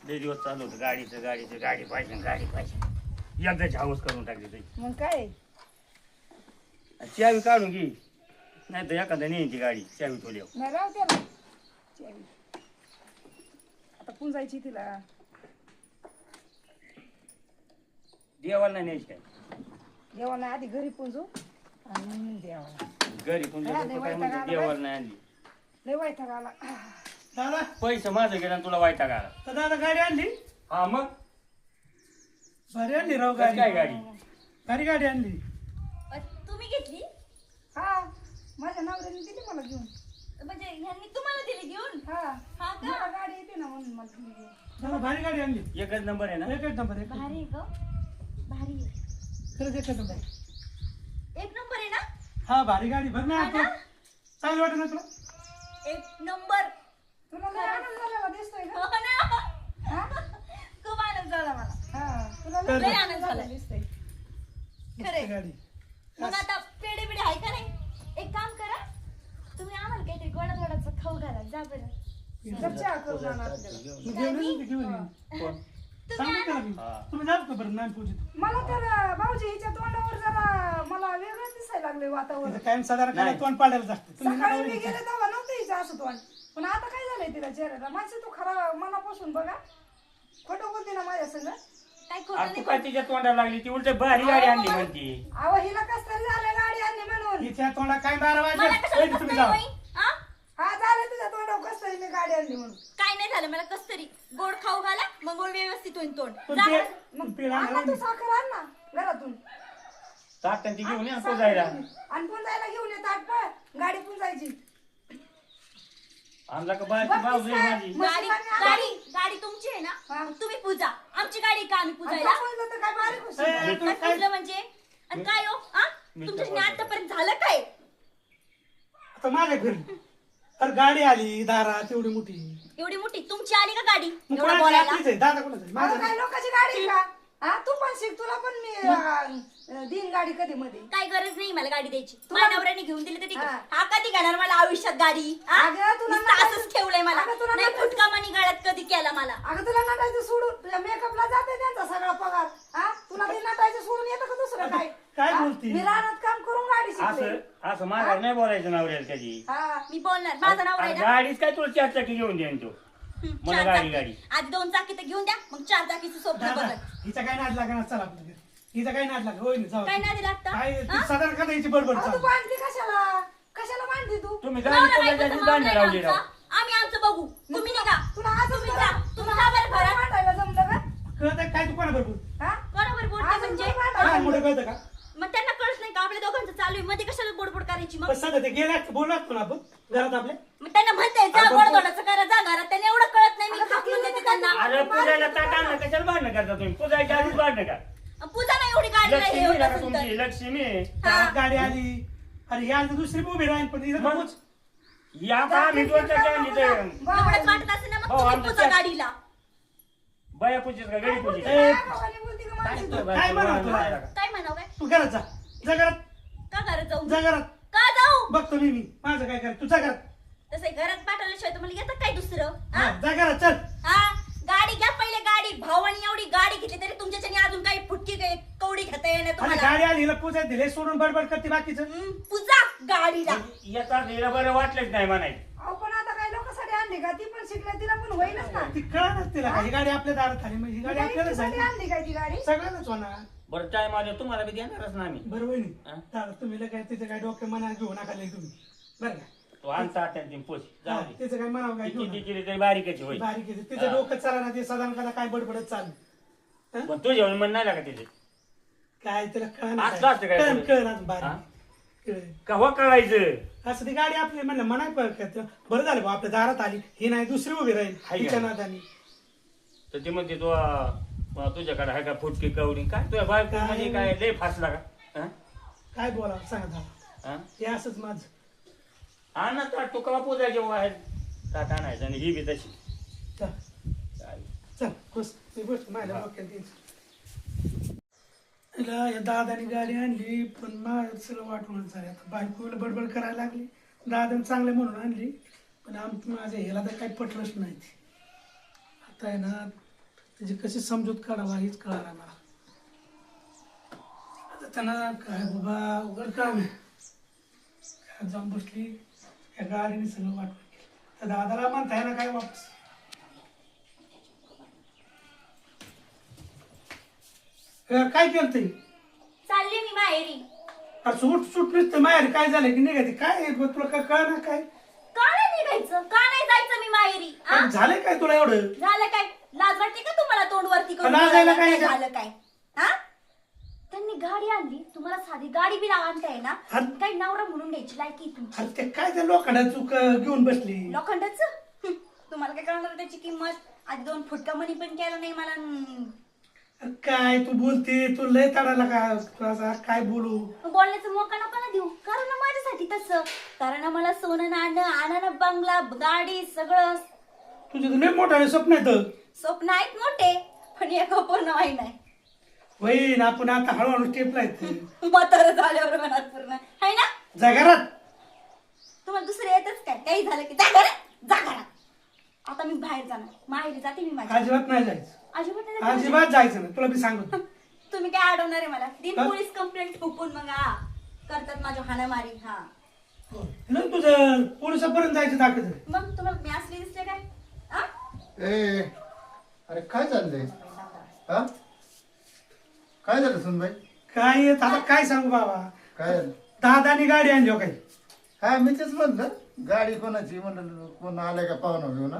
लय दिवस चालू होतं गाडी पाहिजे एकदाची हाऊस करून टाकली तुझी. मग काय चावी काढून घे, नाही तर एखादा नेईन ती गाडी चावी ठेवल्यावर. नाही राहू द्या ना चावी. आता पुंजायची तिला. देवाला नाही न्यायची काय? देवाला आधी घरी पुंजू आणि देवाला घरी पुंजू काय म्हणते देवाला नाही आणली. लय वैताग आला. दादा पैसे माझं गेला तुला वाईटा आला. तर दादा गाडी आणली हा मग भारी आणली राव कशी गाडी काय गाडी? भारी गाडी आणली. तुम्ही घेतली हा माझ्या नवऱ्याने दिली मला घेऊन. म्हणजे ह्यांनी तुम्हाला दिली घेऊन? हा हा का? मला गाडी येते ना म्हणून मला दिली घेऊन. दादा भारी गाडी आणली. एकच नंबर आहे ना? एकच नंबर एक भारी आहे ग, भारी आहे. खरंच एकच नंबर. एक नंबर आहे ना? हा भारी गाडी भर ना हा ना? चांगली वाटत ना तुला? एक नंबर. तुला लय आनंद झालेला दिसतोय हो का? ना? हा? खूप आनंद झाला मला. हा तुला तर लय लय आनंद आनंद झाला झाला. दिसतोय. खरे मस्त गाडी. मग आता पेढे बिडे आहे का नाही? एक काम करा, तुम्ही आम्हाला काहीतरी गोडा थोडासा खाऊ घाला. जा बरं. चर्चा करून आणा आपल्याला. मी घेऊन येईन ते घेऊन येईन. कोण? सांगू त्याला मी. हा. तुम्ही जाऊ का बरं नाही पोहोचत. मला तर भाऊजी हिच्या तोंडावर जरा मला वेगळंच दिसायला लागले वातावरण. तिथं कायम साधारण नाही. काय तोंड पाडायला जास्त तुम्ही सकाळी नका मी वळीचा. गेले तेव्हा नव्हतं हिचं असं तोंड. पण आता काय झालंय तिला चेहऱ्याला? माणसं तू खरा मनापासून बघा. खोटं बोलते ना माझ्या संग. काय खोटं अरे तू नाही काय तिच्या तोंडाला लागली? ती उलट भारी गाडी आणली म्हणती. अहो हिला कस तरी झालं गाडी आणली म्हणून. हिच्या तोंडात काय 12 मला वाजले कशाला पहिले कसं तुम्ही तरी जा. होईन? हा? हा झालं तुझ्या तोंडावर कस तरी मी गाडी आणली म्हणून. काय नाही झालं, मला कस तरी गोड खाऊ घाला, मग गोड व्यवस्थित होईन तोंड. पण जा ते बरं. पण पिढा आण ना तू साखर आण ना घरातून. ताकद ती घेऊन या साखर जायला. घेऊन ये. आणि पुंजायला घेऊन येत आठ गाडी पुंजायची. आणला का बाहेरची बाजू आहे माझी. गाडी गाडी गाडी तुमची आहे ना? हा. तुम्ही पूजा. आमची गाडी का आम्ही आणि पूजायला? तो पुंजलं तर काय बारीक होशील. ए, काय पूजलं म्हणजे? आणि काय हो? हा? तुमच्या आतापर्यंत झालं काय? आता माझ्या घरी तर गाडी आली दारात एवढी मोठी. एवढी मोठी तुमची आली का गाडी? मग एवढं कोणाची बोलायला? आपलीच आहे दादा कोणाचं आहे? मला माझं काय नाही. लोकांची गाडी आहे का? हा तू पण शिक. तुला पण मी दिन गाडी कधी मध्ये. काय गरज नाही मला गाडी द्यायची. तुला- माझ्या नवऱ्याने घेऊन दिली तर ठीक आहे. हा. हा कधी घेणार मला आयुष्यात गाडी? हा? अगं, तुला नुसतं नटायचं- असंच ठेवलंय मला. अगं, तुला नाही नटायचं- फुटका मनी गळ्यात कधी केला मला. अगं तुला नटायचं सोडून तुझ्या मेकअपला जाते त्यांचा सगळा पगार. हा तुला ते नटायचं सोडून येतं का दुसरं काय? काय हा? बोलती? मी रानात काम करून गाडी शिकले. असं माघार नाही बोलायचं नवऱ्याला कधी. हा मी बोलणार. माझा नवरा आहे ना? गाडीच काय तुला 4 चाकी घेऊन देईन तो. मला चार गाडी चाकी. गाडी आधी 2 चाकी तर घेऊन द्या, मग 4 चाकीचं स्वप्न दादा बघा. हिचा काय नाद लागणार चला आपल्या घरी. हिचा काय नाद लागणार होय ना जाऊ. काय नादी लागतं? काय हा? साधारण कथा हिची बडबड अहो, तू चालू. बांधली कशाला? कशाला बांधली तू? तुम्ही गाडी नवरा कोणाच्या बायकोचं आधी मामला गाडी आहे लावली आमचा. राव. आम्ही आमचं बघू. तुम्ही निघा. तुला आजच तुम्ही करा. जा. तुम्ही जा बरं तुला घरात. मांडायला जमलं का? कळत आहे काय तू कोणा बरोबर हा? बरोबर बोलते आजच म्हणजे. तुला मांडायला काय जमलं. मोठं कळतं का? मग त्यांना कळत नाही का आपल्या दोघांचं चालू आहे, मध्ये कशाला बोडबोड करायची मग? पण सध्या ते गेल्यात बोलत पण आपण घरात आपल्या मग त्यांना म्हणते जा आपण- गोडधोडाचं करा, जा घरात. त्यांना एवढं कळत नाही, मी अगं, हाकलून हाकलून देते त्यांना. अरे पूजायला ताट आणलं कशाला भांडणं करता तुम्ही? पूजायच्या आधीच भांडणं का? पूजा नाही एवढी गाडी नाही लक्ष्मी आहे एवढं का सुंदर. तुमची? लक्ष्मी आहे. घरात गाडी आली अरे या दुसरी उभी राहील पण इथं मग? नकोच. या आता आम्ही 2 चाकी आणली तर एवढंच वाटत असेल ना, मग हो, तुम्ही आमचं पूजा चाक- गाडीला. बाया पूजेच का गडी पूजेच? ए, भावाने बोलती का माझी तू? काय म्हणा तुला? काय म्हणावं काय? तू घरात जा घरात का घरात जाऊ? जा घरात का जाऊ? बघतो मी माझं काय करायचं तुझा घरात तसं घरात पाठवल्याशिवाय तुम्हाला येतं काय दुसरं? हा, हा? जा घरात चल हा? गाडी घ्या पहिले गाडी. भावानी एवढी गाडी घेतली तरी तुमच्याच्याने अजून काही फुटकी काही कवडी घेता येणार आणि तुम्हाला. गाडी आली हिला पूजायला दिले सोडून बडबड करते बाकीचं पूजा गाडीला. याचा हिला बरं वाटलंच नाही म्हणायचं. अहो पण आता काही लोकांसाठी आणली का? ती पण शिकल्या तिला पण होईनच ना. ती कळणार तिला का ही गाडी आपल्या दारात आली म्हणजे ही गाडी आपल्याला साठी झाली आणली काय ती गाडी? सगळ्यांनाच होणार बरं टाइम आले तुम्हाला बी देणारच ना आम्ही. बरोबर आहे हा? ना? दादा तुम्ही काय तिचं काय डोक्या मना घेऊ नका लय तुम्ही बरं का तो आणता आता पोच हा, तिचं काय म्हणावं काय घेऊ किती नका. केली तरी बारीकच होईल. बारीक आहे तिचं डोकं चाला ना ते साधारण कदा काय बडबडत चालू पण तुझ्या मन नाही लागा तिथे काय तिला असलं असतं काय कळण पुढे? कळण हा? बारीक कळण. का हो कळायचं? असं ती गाडी आपली म्हणलं मनाय बरं झालं बा आपल्या दारात आली ही नाही दुसरी उभी राहील हाय तिच्या का? नादानी तर ती म्हणते तो तुझ्याकडे आहे का फुटकी कवडी काय तुझ्या बायको म्हणजे काय लय फासला का? हा? काय बोला सांगा दादा हा? हे असंच माझं आण ना ताट तू कवा पोजायचे बाहेर ताट आणायचं आणि ही बी तशी. चल चालेल. चल खुश मी गोष्ट माझ्या डोक्यात घ्यायची. तिला या दादानी गाडी आणली पण माझं सगळं वाटूनच झालं. आता बायकोला बडबड करायला लागली. दादाने चांगले म्हणून आणली पण माझ्या ह्याला तर काही पटलंच नाही. आता आहे ना त्याची कशी समजूत काढावा हेच कळाला मला. आता त्यांना काय बाबा उघड काम आहे. घरात जाऊन बसली या गाडीने सगळं वाटून गेलं. तर दादाला म्हणताय ना काय वापस काय केलं ते चालली मी माहेरी. सूट नसतं माहेर काय झालं की निघायचं काय तुला काय कळ ना काय का नाही निघायचं? का नाही जायचं मी माहेरी? आ? झालंय काय तुला एवढं झालं काय? लाज वाटते का तुम्हाला तोंड वरती करून? लाजायला काय? झालं काय? हा? त्यांनी गाडी आणली, तुम्हाला साधी गाडी बी आणताय ना? अरे- काही नवरा म्हणून घ्यायची लायकी तुमची. अरे ते काय त्या लोखंडा चूक घेऊन बसली. लोखंडाच तुम्हाला काय कळणार त्याची किंमत? आधी 2 फुटका मनी पण केलं नाही मला. अरे काय तू बोलते तू लय तडाला काय बोलू बोलण्याचा मोका नको ना देऊ. कारण ना माझ्यासाठी तसं. कारण ना मला सोनं नाणं, आणानं बंगला, गाडी सगळं. तुझे तर लय मोठा स्वप्न येतं. स्वप्न आहेत मोठे पण एक पूर्ण व्हाय नाही. वहीन आपण आता हळूहळू स्टेपला येत म्हातारं झाल्यावर मनात पूर्ण आहे ना. जागारात तुम्हाला दुसरं येतच काय? काही झालं की जा घरात. आता मी बाहेर जाणार, माहेरी जाते मी माझ्या. अजिबात नाही जायचं. अजिबात नाही. अजिबात जायचं नाही तुला मी सांगतो. तुम्ही काय अडवणार आहे मला? दिन हा? पोलीस कंप्लेंट ठोकून मग करतात माझ्या हाणामारी. हा नाही तुझं पोलिसापर्यंत जायचं दाखवत. मग तुम्हाला मी असली दिसले काय? आ? ए अरे काय चाललंय हा काय झालं सुनबाई काय येत आता काय सांगू बाबा. काय झालं दादानी गाडी आणली हो काही. हा मी तेच म्हणलं गाडी कोणाची म्हणलं कोण आलाय का पाहुणा घेऊन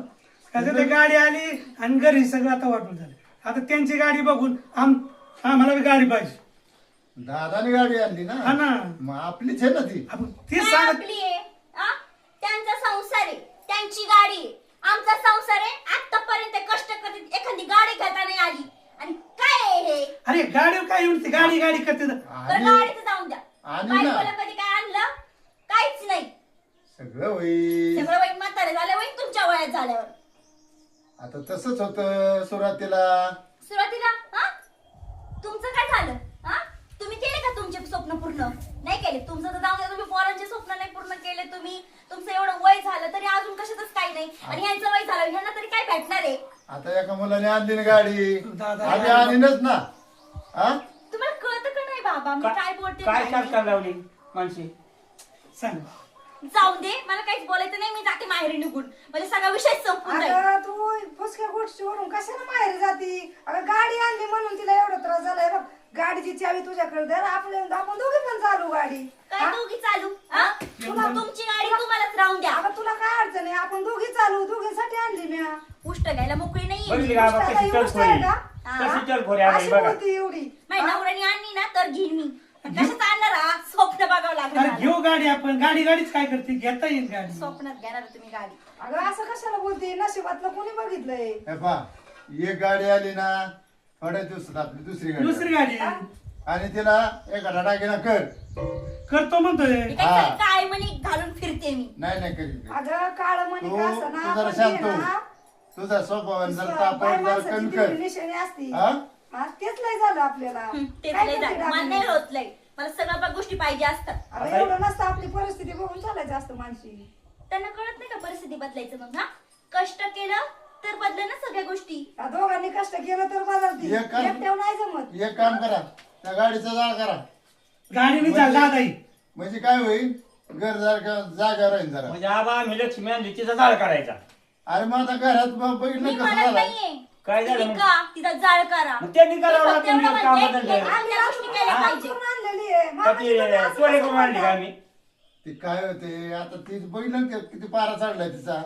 कसं ते गाडी आली आणि घरी सगळं आता वाटून झालं. आता त्यांची गाडी बघून आम्हाला बी गाडी पाहिजे. दादाने गाडी आणली हा ना ना मग आपलीच आहे ना ती आपण तीच काय सांगत आपली आहे? आ? त्यांचा संसार आहे, त्यांची गाडी आहे. आमचा संसार आहे. आतापर्यंत कष्ट करीत एखादी गाडी घेता नाही आली. आणि काय आहे हे? अरे गाडी काय येऊन ती गाडी गाडी करते ना. तर आणि गाडीचं जाऊन द्या. आणि ना. बायकोला कधी काय आणलं? काहीच नाही. सगळं होईल सगळं वय म्हातारे झालं होईल तुमच्या वयात झाल्यावर. आता तसंच होतं सुरुवातीला सुरुवातीला हा तुमचं काय झालं? हा तुम्ही केले का तुमचे स्वप्न पूर्ण? नाही केले. तुमचं तर जाऊन द्या, तुम्ही पोरांचे स्वप्न नाही पूर्ण केले तुम्ही. तुमचं एवढं वय झालं तरी अजून कशातच काही नाही. आणि यांचं वय झालं ह्यांना तरी काय भेटणार आहे? आता एका मुलाने आणली ना गाडी दादा आधी आणीनच ना हा तुम्हाला कळतं का नाही बाबा मी काय बोलते काय काय नाही? सांगता लावली माणसे. सांग. जाऊन दे, मला काहीच बोलायचं नाही. मी जाते माहेरी निघून. म्हणजे सगळा विषय संपून जाईल. अगं तू फुसक्या गोष्टीवरून कशाला बाहेर जाती? अगं गाडी आणली म्हणून तिला एवढा त्रास झालाय बघ. गाडीची चावी तुझ्याकडे दर आपण दोघे पण चालू गाडी. काय हा? दोघी चालू? हा? तुमची गाडी तुम्हालाच राहून द्या. अगं तुला काय अडचण आहे? आपण दोघी चालू दोघींसाठी आणली मी. उष्ट घ्यायला मोकळी नाही बघितली का बाबा कशी चलखोरी कशी चलखोरी आली अशी बघा. होती एवढी. माझ्या नवऱ्याने आणली ना तर घेईन मी. कशाच आणणार हा? स्वप्न बघावं अरे लागलं. घेऊ गाडी आपण गाडीच काय करते घेता येईल गाडी. स्वप्नात घेणार तुम्ही गाडी. अगं असं कशाला बोलते? नशिबातलं कोणी बघितलंय? हे पहा एक गाडी आली ना थोड्या दिवसात आपली दुसरी दुसरी गाडी गाडी आणि तिला एका टाकीना कर करतो म्हणतोय. मी काय हा. काय म्हणे घालून फिरते मी. नाही करीत अगं काळ म्हणे तू का असं ना तू जरा आपण शांत ते हो. ना, तुझा स्वभाव जर बाई तापड जर माणसाची कमी ती कर निशाणी असती. हा हा, तेच लय झालं आपल्याला. तेच काय लय करते झालं. मला आपली? नाही होत लय. मला सगळ्या गोष्टी पाहिजे असतात. अगं एवढं नसतं आपली परिस्थिती बघून चालायचं असतं माणशी. त्यांना कळत नाही का परिस्थिती बदलायचं मग? हा कष्ट केलं तर बदलं ना सगळ्या गोष्टी. या दोघांनी कष्ट केलं तर बदलती. एक काम- एकट्यावर नाही जमत. एक काम करा त्या गाडीचा जाळ करा गाडीने चालला आता ही. म्हणजे काय होईल घर जागा राहील जरा म्हणजे आबा मी लक्ष्मी आणली तिचा जाळ करायचा. अरे मग आता घरात बघितलं मी कसं म्हणत झालं नाहीये. काय झालं तुम्ही मग? का तिचा जाळ करा. मग त्यांनी करावं मी लागतं फक्त एवढं मी काम म्हणते, बदलतंय. आम्ही त्या गोष्टी केल्या पाहिजे. करून आणलेली आहे. का मामाची ती लग्न असं चोरी कसं करून आणली का करणार? मी? ती काय होते आता ती बघितलं का किती पारा चढलाय तिचा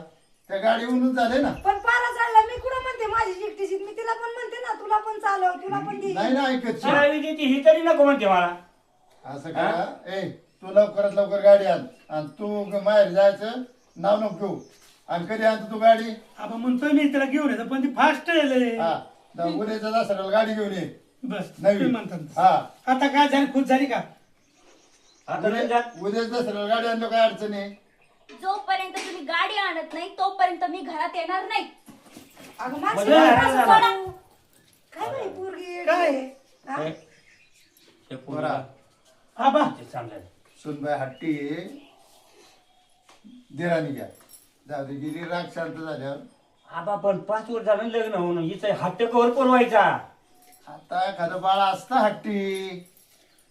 त्या गाडीवरून झाले ना पण पारा चालला मी कुठं म्हणते माझी एकटीची. मी तिला पण म्हणते ना तुला पण चालव तुला पण घे. नाही ना ऐकत चरावी देते ही तरी नको म्हणते मला. असं करा ए तू लवकरात लवकर गाडी आण आणि तू माहेर जायचं नाव नको घेऊ आणि कधी आणतो तू गाडी आपण म्हणतोय मी तिला घेऊन येतो पण ती फास्ट आहे. हा उद्याच्या दसऱ्याला गाडी घेऊन ये बस नवी तुम्ही म्हणतात. हा आता काय झाली खुश झाली का? आता नाही जात. उद्याच दसऱ्याला गाडी आणलो काय अडचण आहे जोपर्यंत तुम्ही गाडी आणत नाही तोपर्यंत मी घरात येणार नाही. अगं माणसं बरं, असं बरं. सोडा. काय बाई पोरगी येडी काय? आहे? हा? हे, ते बरं. पोरीला आबा ते सांगायला. सुनबाई हट्टी दिराणी घ्या. जाऊ दे गेली राग शांत झाल्यावर. आबा पण 5 वर्ष झालं लग्न होऊन हिचा हट्ट कवर पुरवायचा. आता एखादं बाळ असतं हट्टी.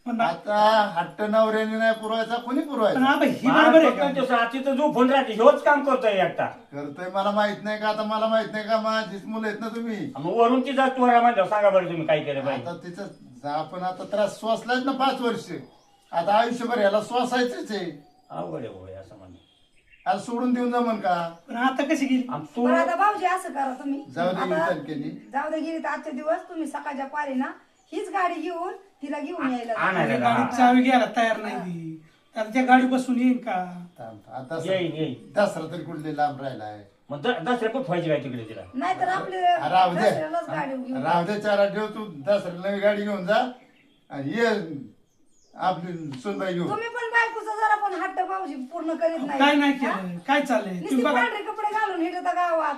पण आता हट्ट नवऱ्याने नाही पुरवायचा, कोणी पण पुरवायचा? आबा ही बरोबर आहे का? तिथं जो फोन राहते ह्योच काम करतोय एकटा. करतोय मला माहित नाही का? आता मला माहित नाही का? माझीच मुलं आहेत ना तुम्ही. मग वरून तिचा त्वरा म्हणलं सांगा बरं तुम्ही काय केलं पाहिजे. आता तिचं आपण आता त्रास सोसलाच ना 5 वर्ष. आता आयुष्यभर याला सोसायचंच आहे. अवघड आहे भाऊ असं म्हणणं. आज सोडून देऊन जमन का? पण आता कशी गेली? तू पण आता भाऊजी असं करा तुम्ही, जाऊ दे आता गेली. जाऊ दे गेली तर आजचे दिवस तुम्ही सकाळच्या पारी ना हीच गाडी घेऊन तिला घेऊन यायला जा. आणायला आणि जा. गाडीत चावी घ्यायला तयार नाही ती. आता त्या गाडी बसून येईन का? थांब, आता येईन. दसरा तरी कुठले लांब राहिलाय. मग दसऱ्या कुठं व्हायची काय तिकडे तिला. नाहीतर आपले राहू दे. दसऱ्यालाच गाडी घेऊन राहू दे 4 8 दिवस. तू दसऱ्याला नवी गाडी घेऊन जा आणि ये आपली सुनबाई घेऊन. तुम्ही पण बायकोचा जरा पण हट्ट भाऊजी पूर्ण करीत काय नाही हा? केलं? काय चाललंय नुसती तुम्ही बघा. पांढरे कपडे घालून हिंडता गावात.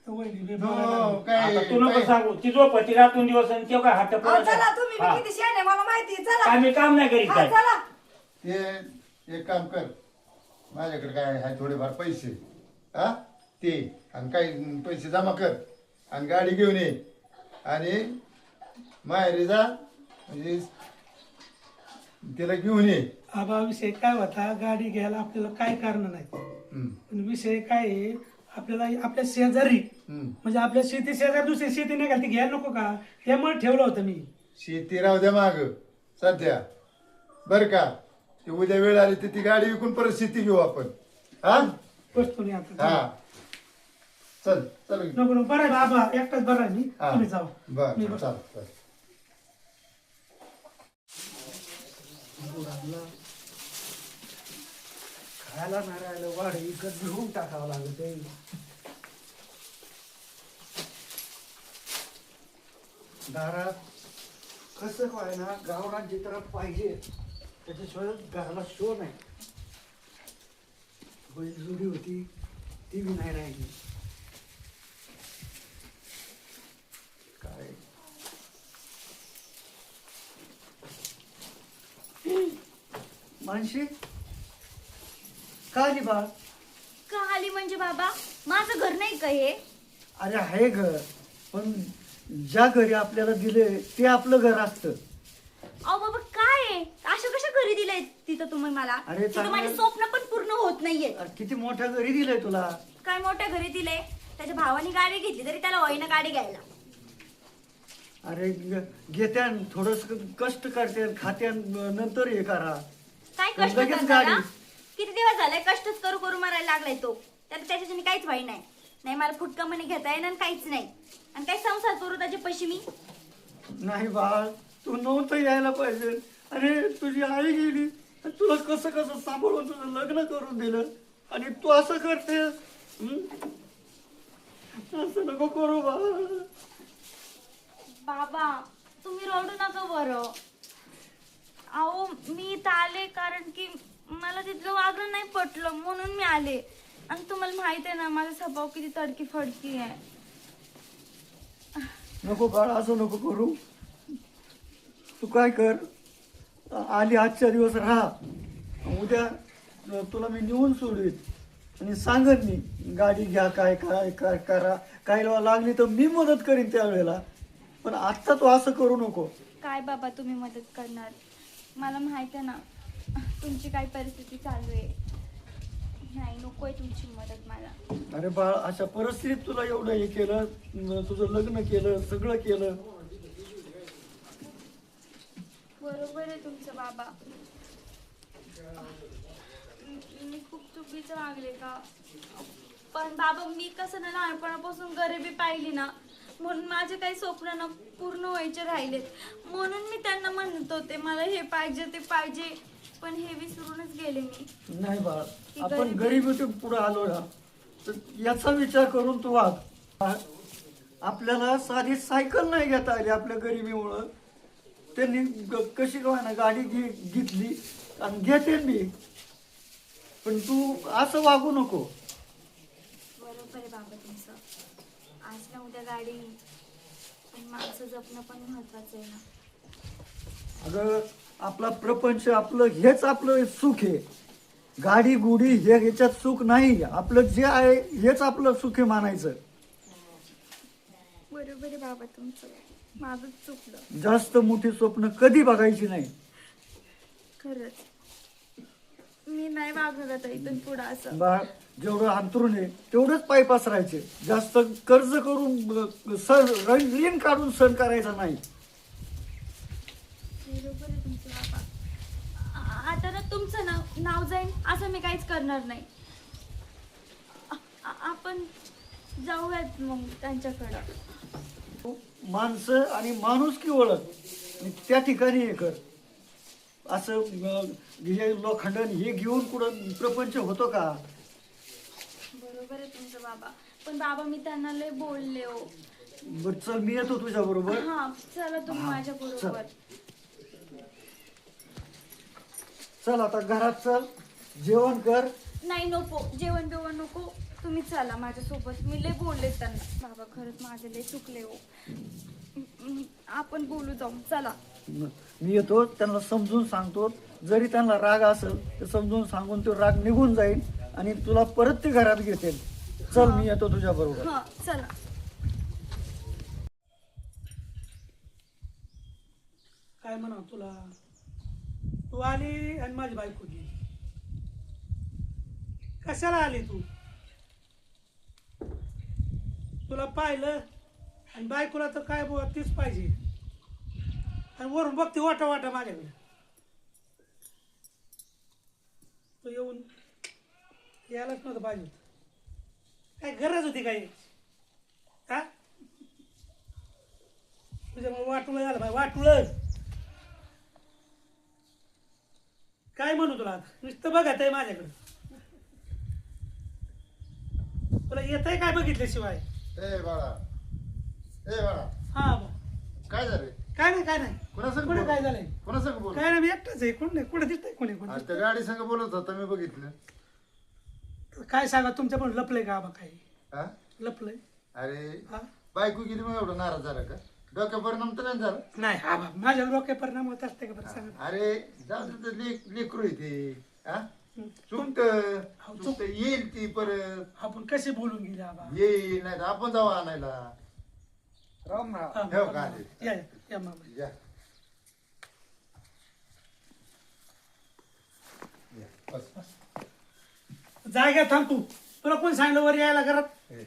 तर वहिनी लय हो, बोलायला लागली. काय आता तू नको सांगू ती झोपती रातून दिवस आणि तेव्हा काय हट्ट अहो, पुरवायचा. चला तुम्ही हा. बी किती शहाणे मला माहिती आहे. चला काय मी काम नाही करीत हा, काय. चला ते एक काम कर. माझ्याकडे काय आहे थोडेफार पैसे. हा ते आणि काही पैसे जमा कर आणि गाडी घेऊन ये आणि माहेरी जा म्हणजे तिला घेऊन ये. आबा विषय काय होता, गाडी घ्यायला आपल्याला काय कारण नाही. हम्म, पण विषय काय आहे, आपल्याला आपल्या शेजारी हम्म. म्हणजे आपल्या शेती शेजारी दुसरी शेती नाही का ती घ्यायला नको का? त्यामुळे ठेवलं होतं मी. शेती राहू द्या माग सध्या बर का. ते उद्या वेळ आली तर ती गाडी विकून परत शेती घेऊ आपण. हा बसतो मी आता. हा चल चल. नको नको, बरं आहे बाबा, एकटाच बरं आहे मी. हा. तुम्ही जाऊ. बर मी चल बसतो. चल. खायला नाही राहिलं वाढ इकत घेऊन टाकावं लागत आहे. दारात कसं काय ना गावरान चित्र पाहिजे त्याच्याशिवाय घराला शो नाही. बैलजोडी होती ती बी नाही राहिली. काय मानशी का आली बा? का आली म्हणजे बाबा माझं घर नाही का हे? अरे आहे घर, पण ज्या घरी आपल्याला दिले ते आपलं घर असतं. अहो बाबा काय आहे? अशा कशा घरी दिलंय तिथं तुम्ही मला? अरे तिथं चांगलं- माझे स्वप्न पण पूर्ण होत नाहीये. अरे किती मोठ्या घरी दिलंय तुला. काय मोठ्या घरी दिलंय? त्याच्या भावाने गाडी घेतली तरी त्याला होईना गाडी घ्यायला. अरे घेत्यान थोडस कष्ट करते खात्यान नंतर हे करा. काय कष्ट लगेच करता गाडी. ना? किती दिवस झालाय कष्टच करू करू मारायला लागलाय तो. त्याच्याने काहीच व्हाई नाही. नाही मला फुटका म्हणे घेता येणार काहीच नाही. आणि काय संसार करू त्याचे पैसे मी? नाही बाळ तू नव्हतं यायला पाहिजे. अरे तुझी आई गेली आणि तुला कसं कसं सांभाळून तुझं लग्न करून दिलं आणि तू असं करते. असं नको करू बाळ. बाबा तुम्ही रडू नका बरं. अहो मी इथं आले कारण की मला तिथलं वागणं नाही पटलं म्हणून मी आले. आणि तुम्हाला माहित आहे ना माझा स्वभाव किती तडकी फडकी आहे. नको बाळ असं नको करू. तू काय कर आली आजच्या दिवस राहा. उद्या तुला मी नेऊन सोडवीत आणि सांगत मी गाडी घ्या काय काय काय करा. काय लागली तर मी मदत करीन त्यावेळेला. पण आत्ता तू असं करू नको. काय बाबा तुम्ही मदत करणार? मला माहित आहे ना तुमची काय परिस्थिती चालू आहे. नाही नकोय तुमची मदत मला. अरे बाळ अशा परिस्थितीत तुला एवढं हे केलं, तुझं लग्न केलं, सगळं केलं. बरोबर आहे तुमचं बाबा. मी खूप चुकीचं वागले का? पण बाबा मी कसं ना लहानपणापासून गरिबी पाहिली ना म्हणून माझे काही स्वप्न ना पूर्ण व्हायचे राहिलेत. म्हणून मी त्यांना म्हणत होते मला हे पाहिजे ते पाहिजे. पण हे विसरूनच गेले मी. नाही बाळ ती आपण गरिबीतून पुढे आलो ना तर याचा विचार करून तू वाग. आपल्याला साधी सायकल नाही घेता आली आपल्या गरिबीमुळं. त्यांनी कशी काय ना गाडी घेतली आणि घेते मी. पण तू असं वागू नको. बरोबर आहे बाबा तुमचं. आज ना उद्या गाडी पण माणसं जपणं पण महत्वाचं आहे ना. अगं आपला प्रपंच आपलं हेच आपलं सुख आहे. गाडी गुडी हे ह्याच्यात सुख नाही. आपलं जे आहे हेच आपलं सुख आहे मानायचं. बरोबर आहे बाबा तुमचं, माझं चुकलं जास्त मोठी स्वप्न कधी बघायची नाही. खरंच. मी नाही वागणार आता इथून पुढं असं. बा जेवढं अंतरून आहे तेवढंच पाय पसरायचे. जास्त कर्ज करून ऋण काढून सण करायचा नाही. बरोबर आहे तुमचं बाबा. आता ना तुमचं नाव जाईल असं मी काहीच करणार नाही. आपण जाऊयात मग त्यांच्याकडं. माणसं आणि माणूस की ओळख आणि त्या ठिकाणी हे कर. असं हे लोखंडन हे घेऊन कुठं प्रपंच होतो का? बरोबर आहे तुमचं बाबा. पण बाबा मी त्यांना लय बोलले हो. बरं चल मी येतो तुझ्या बरोबर. हा चला तुम्ही माझ्या बरोबर. चल आता घरात चल, जेवण कर. नाही नको, जेवण बिवण नको, तुम्ही चला माझ्यासोबत. मी लय बोलले त्यांना. बाबा खरंच माझे लय चुकले हो. आपण बोलू जाऊ, चला. मी येतो, त्यांना समजून सांगतो. जरी त्यांना राग असेल तर समजून सांगून तो राग निघून जाईल आणि तुला परत ते घरात घेतील. चल मी येतो तुझ्या बरोबर. हा चला. काय म्हणा तुला, तू आली आणि माझी बायको गेली. कशाला आली तू? तुला पाहिलं आणि बायकोला तर काय बुवा तीच पाहिजे. आणि वरून बघते वाटा वाटा माझ्याकडे. तू येऊन यायलाच नव्हतं पाहिजे होतं. काय गरज होती काय? हा तुझ्यामुळे वाटुळं झालं बाय, वाटुळं. काय म्हणू तुला आता? नुसतं बघत आहे माझ्याकडे. तुला येत आहे काय बघितल्याशिवाय? ए बाळा, ए बाळा, हा बा. काय झालं? काय नाही काय नाही. कोणासंग कुठे बोल? काय झालंय? कोणासंग बोल? काय नाही, मी एकटाच आहे. कोण नाही, कुठे दिसतंय कोणी कोण? आज त्या गाडी संग बोलत होता मी बघितलं. काय सांगा तुमच्या पण लपलंय का आबा? काय हा? लपलंय? अरे हा? बायको गेली मग एवढं नाराज झाला का? डोक्या परिणाम तर नाही झाला? नाही आबा, माझ्या डोक्या परिणाम होत असते का बरं सांगा. अरे जाऊ दे, लेकरू येते. हा चुकत हो, चुकत येईल ती परत. आपण कसे बोलून गेले आबा? येईल नाही तर आपण जाऊ आणायला. राम राम. हा, ठेव का आधी? या या, या मामा. या. या, बस. जागा थांब तू. तुला कोण सांगितलं वर यायला घरात? ए,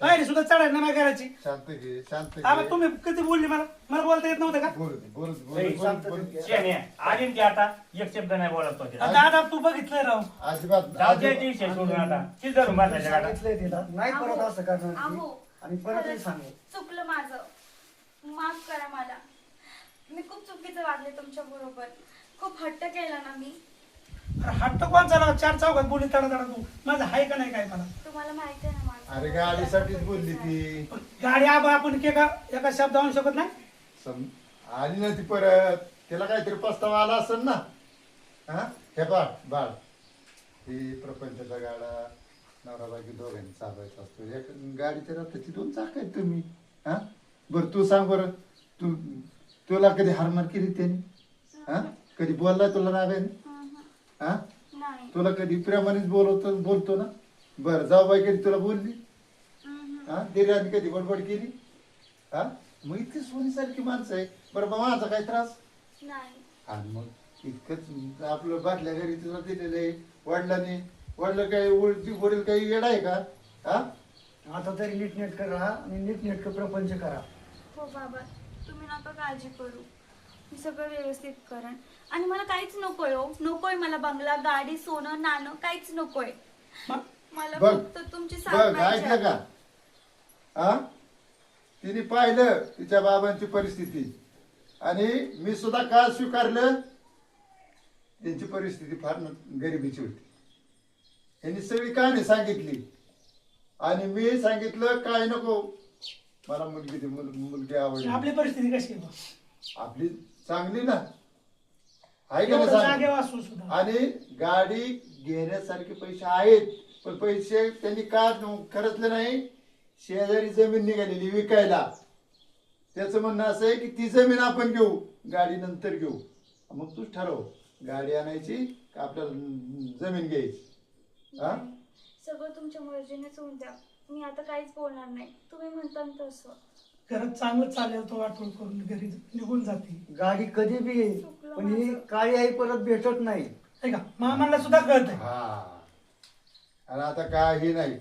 पायरी सुद्धा चढायला नाही माझ्या घराची. शांत घे, शांत आबा घे. तुम्ही कधी बोलली मला? मला बोलता येत नव्हतं का? बोलू दे, बोलू दे, ए, बोलू दे, बोलू दे. शेणे, आली ना ती आता एक शब्द नाही बोलत होते. दादा तू बघितलंय राव. अजिबात जाऊ दे अजिबात- ती विषय सोडून आता. ती धरून बसायच्या गाड्या. सांगितलंय तिला नाही परत असं करणार ती. अहो, आणि परतही खरंच सांगू. चुकलं माझं. माफ करा मला. मी खूप चुकीचं वागले तुमच्या बरोबर. खूप हट्ट केला ना मी. अरे हट्ट कोण चालला? चार चौकात बोलली तडा तडा तू. माझं आहे का नाही काय मला? तुम्हाला माहिती आहे ना माझं. अरे गाडीसाठीच बोलली ती. गाडी आबा आपण एका शब्द आणू शकत नाही. आली ना ती परत. त्याला काहीतरी पस्तावा आला असेल ना. हा हे बाळ ही प्रपंचाचा गाडा नवरा बायको दोघांनी चालवायचा असतो. एक गाडीच्या रथाची दोन चाक आहेत तुम्ही. हा बरं तू सांग बरं, तुला कधी हारमार केली त्याने? हा कधी बोललाय तुला रागाने? हा नाही. तुला कधी प्रेमानेच बोलतो ना? बरं जाऊ बाई कधी तुला बोलली? हा दिराने कधी बडबड केली? हा मग इतकी सोनीसारखी माणसं आहे. बरं बाबा माझा काय त्रास? नाही. आणि मग इतकंच आपलं बाटल्या घरी तुला दिलेलं आहे. वडिलांनी काही वडील काही येडा आहे का? हा आता तरी नीटनेटकं राहा आणि नीटनेटकं प्रपंच करा. हो बाबा, तुम्ही नका काळजी करू. मी सगळं व्यवस्थित करेन. आणि मला काहीच नकोय हो. नकोय मला बंगला, गाडी, सोनं, नाणं काहीच नकोय. मला बघ, फक्त तुमची साथ बघ पाहिजे. ऐकलं का? हा तिने पाहिलं तिच्या बाबांची परिस्थिती आणि मी सुद्धा का स्वीकारलं. त्यांची परिस्थिती फार गरिबीची होती. यांनी सगळी कहाणी सांगितली आणि मी सांगितलं काय नको मला मुलगी आवडली. आपली परिस्थिती कशी आहे बा? आपली चांगली ना आहे का एवढं नाही जागे चांगली? वाचून सुद्धा. आणि गाडी घेण्यासारखे पैसे आहेत पण पैसे त्यांनी का खर्चले नाही. शेजारी जमीन निघालेली विकायला. त्याचं म्हणणं असं आहे की ती जमीन आपण घेऊ, गाडी नंतर घेऊ. मग तूच ठरव गाडी आणायची का आपल्याला जमीन घ्यायची. हा सगळं तुमच्या मर्जीनेच होऊन द्या. मी आता काहीच बोलणार नाही. तुम्ही म्हणता ना तसं. घरात चांगलं चालेल तो वाटोळ करून घरी निघून जाते. गाडी कधी बी येईल पण ही काळी आई परत भेटत नाही. आहे का मामाला सुद्धा कळत आहे. हा आणि आता काही नाही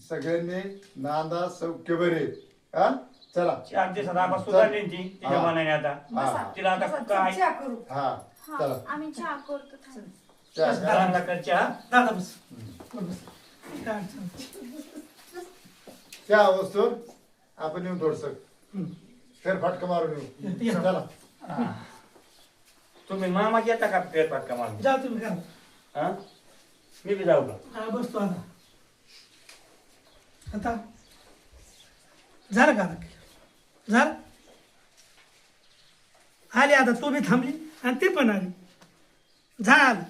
सगळ्यांनी नांदा सौख्य बरे. हा चला 4 दिवसात आपण सुधारली ती तिच्या हा. मनाने आता हा तिला आता बसा, काय चहा करू. हा हा चला आम्ही चहा करतो थांब. चहा करा. चांगला कर चहा. दादा बस बस. काय अडचण नाही. चहा वस्तू आपण येऊन थोडस हम्म. फेरफाटका मारून येऊ. या. चला तुम्ही मामा येता का फेरफटका मारून? जा तुम्ही करा. हा मी बी जाऊ का? हा बसतो आता. आता झालं का झालं आली आता तू बी थांबली आणि ती पण आली झालं.